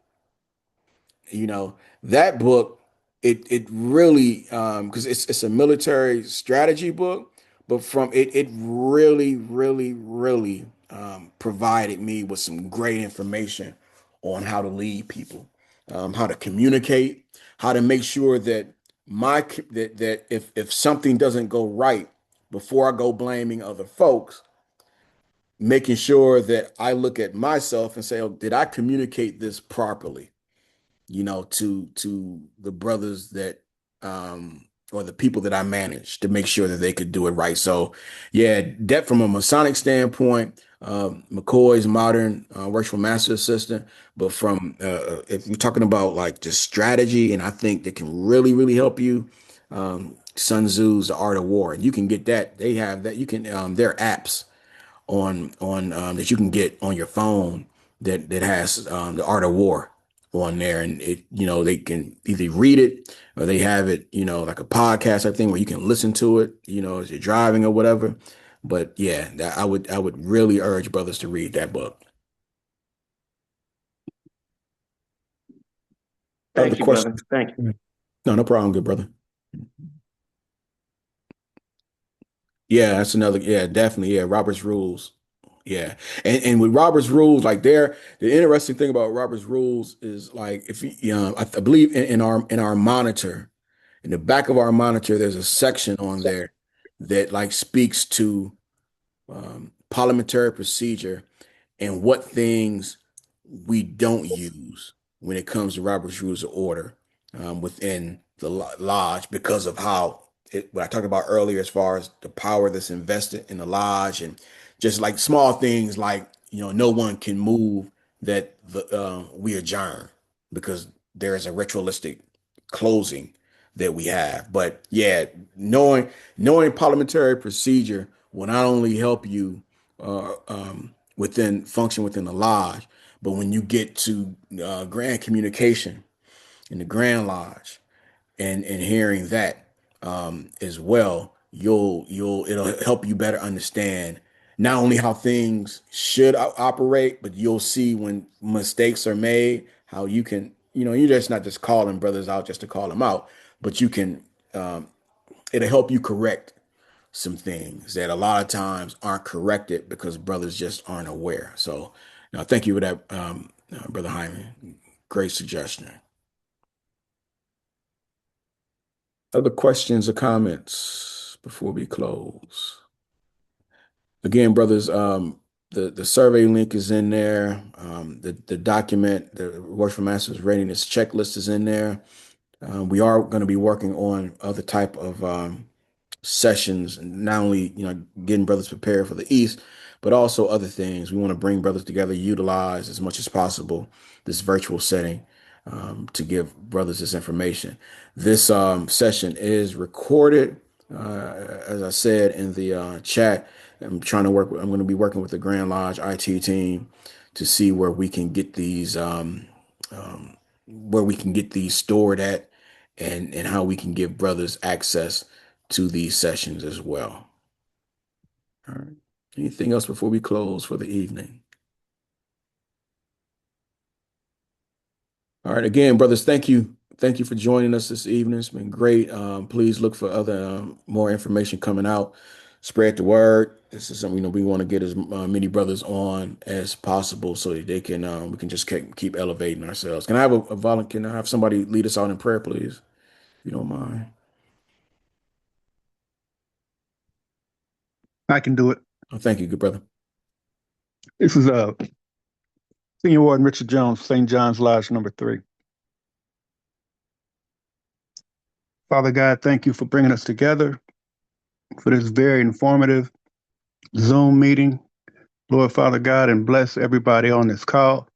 That book, it really because it's a military strategy book, but from it really, really, really provided me with some great information on how to lead people, how to communicate, how to make sure that that if something doesn't go right, before I go blaming other folks, making sure that I look at myself and say, oh, did I communicate this properly? To the brothers that or the people that I manage, to make sure that they could do it right. So yeah, that from a Masonic standpoint, McCoy's Modern Worshipful Master Assistant, but from if you're talking about like just strategy, and I think that can really, really help you, Sun Tzu's The Art of War. And you can get that. They have that. You can there are apps on that you can get on your phone that has The Art of War on there, and they can either read it or they have it like a podcast type thing where you can listen to it as you're driving or whatever. But yeah, I would really urge brothers to read that book. Other Thank you, brother. questions? Thank you. No problem, good brother. Yeah, that's another. Yeah, definitely. Yeah, Robert's rules. Yeah, and with Robert's rules, like the interesting thing about Robert's rules is like if I believe in our monitor, in the back of our monitor, there's a section on there that like speaks to parliamentary procedure and what things we don't use when it comes to Robert's Rules of Order within the lodge because of how what I talked about earlier, as far as the power that's invested in the lodge, and just like small things like no one can move that we adjourn because there is a ritualistic closing that we have. But yeah, knowing parliamentary procedure will not only help you within the lodge, but when you get to grand communication in the Grand Lodge and hearing that as well, it'll help you better understand not only how things should operate, but you'll see when mistakes are made, how you can, you're just calling brothers out just to call them out, but you can, it'll help you correct some things that a lot of times aren't corrected because brothers just aren't aware. So, thank you for that, Brother Hyman. Great suggestion. Other questions or comments before we close? Again, brothers, the survey link is in there. The document, the Worshipful Masters Readiness Checklist is in there. We are going to be working on other type of sessions, not only getting brothers prepared for the East, but also other things. We want to bring brothers together, utilize as much as possible this virtual setting to give brothers this information. This session is recorded, as I said in the chat. I'm going to be working with the Grand Lodge IT team to see where we can get these stored at, and how we can give brothers access to these sessions as well. All right. Anything else before we close for the evening? All right. Again, brothers, thank you. Thank you for joining us this evening. It's been great. Please look for other more information coming out. Spread the word. This is something we want to get as many brothers on as possible so that they can we can just keep elevating ourselves. Can I have a volunteer? Can I have somebody lead us out in prayer, please? If you don't mind. I can do it. Oh, thank you, good brother. This is Senior Warden Richard Jones, St. John's Lodge number 3. Father God, thank you for bringing us together for this very informative Zoom meeting. Lord Father God, and bless everybody on this call.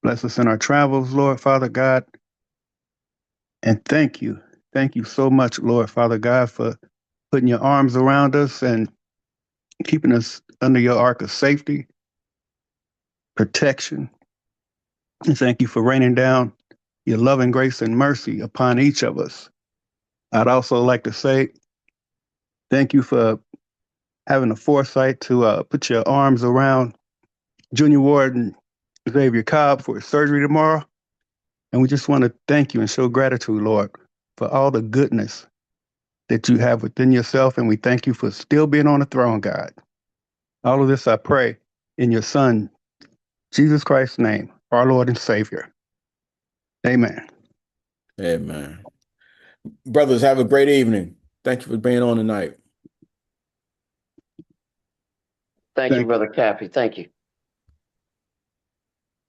Bless us in our travels, Lord Father God. And thank you. Thank you so much, Lord Father God, for putting your arms around us and keeping us under your ark of safety, protection. And thank you for raining down your loving grace and mercy upon each of us. I'd also like to say thank you for having the foresight to put your arms around Junior Warden Xavier Cobb for his surgery tomorrow. And we just want to thank you and show gratitude, Lord, for all the goodness that you have within yourself. And we thank you for still being on the throne, God. All of this I pray in your Son, Jesus Christ's name, our Lord and Savior. Amen. Amen. Brothers, have a great evening. Thank you for being on tonight. Thank you, Brother Cappy. Thank you.